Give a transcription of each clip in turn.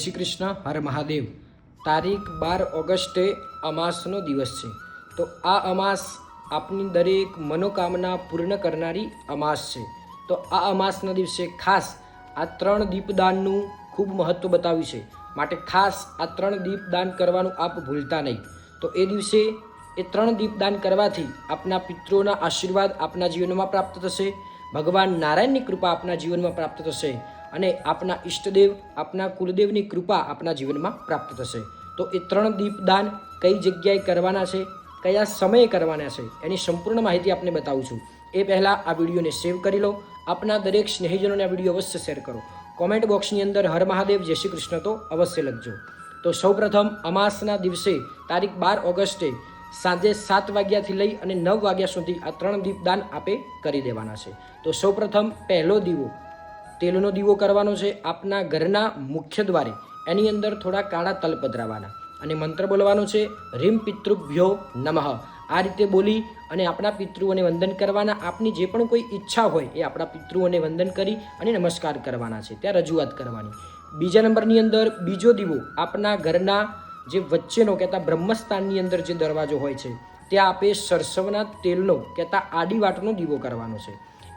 શ્રી કૃષ્ણ હર મહાદેવ। તારીખ 12 ઓગસ્ટે અમાસનો દિવસ છે। તો આ અમાસ આપની દરેક મનોકામના પૂર્ણ કરનારી અમાસ છે। તો આ અમાસના દિવસે ખાસ આ 3 દીપદાનનું ખૂબ મહત્વ બતાવ્યું છે, માટે ખાસ આ 3 દીપદાન કરવાનું આપ ભૂલતા નહીં। તો એ દિવસે એ 3 દીપદાન કરવાથી આપના પિતૃઓના આશીર્વાદ આપના જીવનમાં પ્રાપ્ત થશે, ભગવાન નારાયણની કૃપા આપના જીવનમાં પ્રાપ્ત થશે અને આપના ઈષ્ટદેવ આપના કુલદેવની કૃપા આપના જીવનમાં પ્રાપ્ત થશે। તો એ 3 દીપદાન કઈ જગ્યાએ કરવાના છે, કયા સમયે કરવાના છે, એની સંપૂર્ણ માહિતી આપને બતાવું છું। એ પહેલાં આ વિડીયોને સેવ કરી લો, આપના દરેક સ્નેહીજનોને આ વિડીયો અવશ્ય શેર કરો, કોમેન્ટ બોક્સની અંદર હર મહાદેવ જય શ્રી કૃષ્ણ તો અવશ્ય લખજો। તો સૌપ્રથમ અમાસના દિવસે તારીખ 12 ઓગસ્ટે સાંજે 7 વાગ્યાથી લઈ અને 9 વાગ્યા સુધી આ 3 દીપદાન આપે કરી દેવાના છે। તો સૌપ્રથમ પહેલો દીવો તેલનો દીવો કરવાનો છે આપના ઘરના મુખ્ય દ્વારે, એની અંદર થોડા કાળા તલ પધરાવાના અને મંત્ર બોલવાનો છે રીમ પિતૃભ્યો નમઃ। આ રીતે બોલી અને આપણા પિતૃઓને વંદન કરવાના। આપની જે પણ કોઈ ઈચ્છા હોય એ આપણા પિતૃઓને વંદન કરી અને નમસ્કાર કરવાના છે, ત્યાં રજૂઆત કરવાની। બીજા નંબરની અંદર બીજો દીવો આપના ઘરના જે વચ્ચેનો કહેતા બ્રહ્મસ્થાનની અંદર જે દરવાજો હોય છે ત્યાં આપે સરસવના તેલનો કહેતા આડી વાટનો દીવો કરવાનો છે,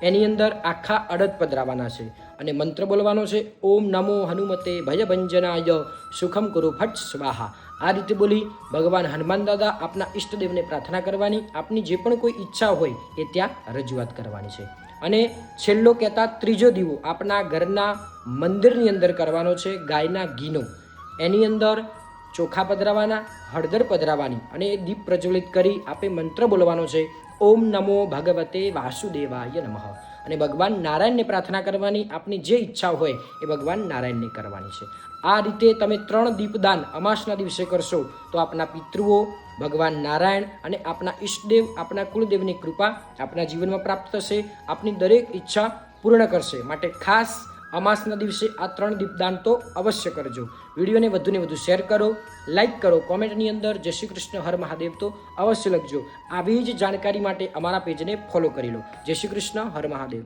એની અંદર આખા અડદ પધરાવાના છે અને મંત્ર બોલવાનો છે ઓમ નમો હનુમતે ભયભંજનાય સુખમ કુરુ ફટ સ્વાહા। આ રીતે બોલી ભગવાન હનુમાન દાદા આપના ઈષ્ટદેવને પ્રાર્થના કરવાની, આપની જે પણ કોઈ ઈચ્છા હોય એ ત્યાં રજૂઆત કરવાની છે। અને છેલ્લો કહેતા ત્રીજો દીવો આપના ઘરના મંદિરની અંદર કરવાનો છે ગાયના ઘીનો, એની અંદર ચોખા પધરાવાના, હળદર પધરાવાની અને એ દીપ પ્રજ્વલિત કરી આપે મંત્ર બોલવાનો છે ઓમ નમો ભગવતે વાસુદેવાય નમઃ અને ભગવાન નારાયણને પ્રાર્થના કરવાની, આપની જે ઈચ્છા હોય એ ભગવાન નારાયણને કરવાની છે। આ રીતે તમે 3 દીપદાન અમાસના દિવસે કરશો તો આપના પિતૃઓ, ભગવાન નારાયણ અને આપના ઈષ્ટદેવ આપના કુળદેવની કૃપા આપના જીવનમાં પ્રાપ્ત થશે, આપની દરેક ઈચ્છા પૂર્ણ કરશે। માટે ખાસ અમાસના દિવસે આ 3 દીપદાન તો અવશ્ય કરજો। વિડીયોને વધુને વધુ શેર કરો, લાઇક કરો, કોમેન્ટની અંદર જય શ્રી કૃષ્ણ હર મહાદેવ તો અવશ્ય લખજો। આવી જ જાણકારી માટે અમારા પેજને ફોલો કરી લો। જય શ્રી કૃષ્ણ હર મહાદેવ।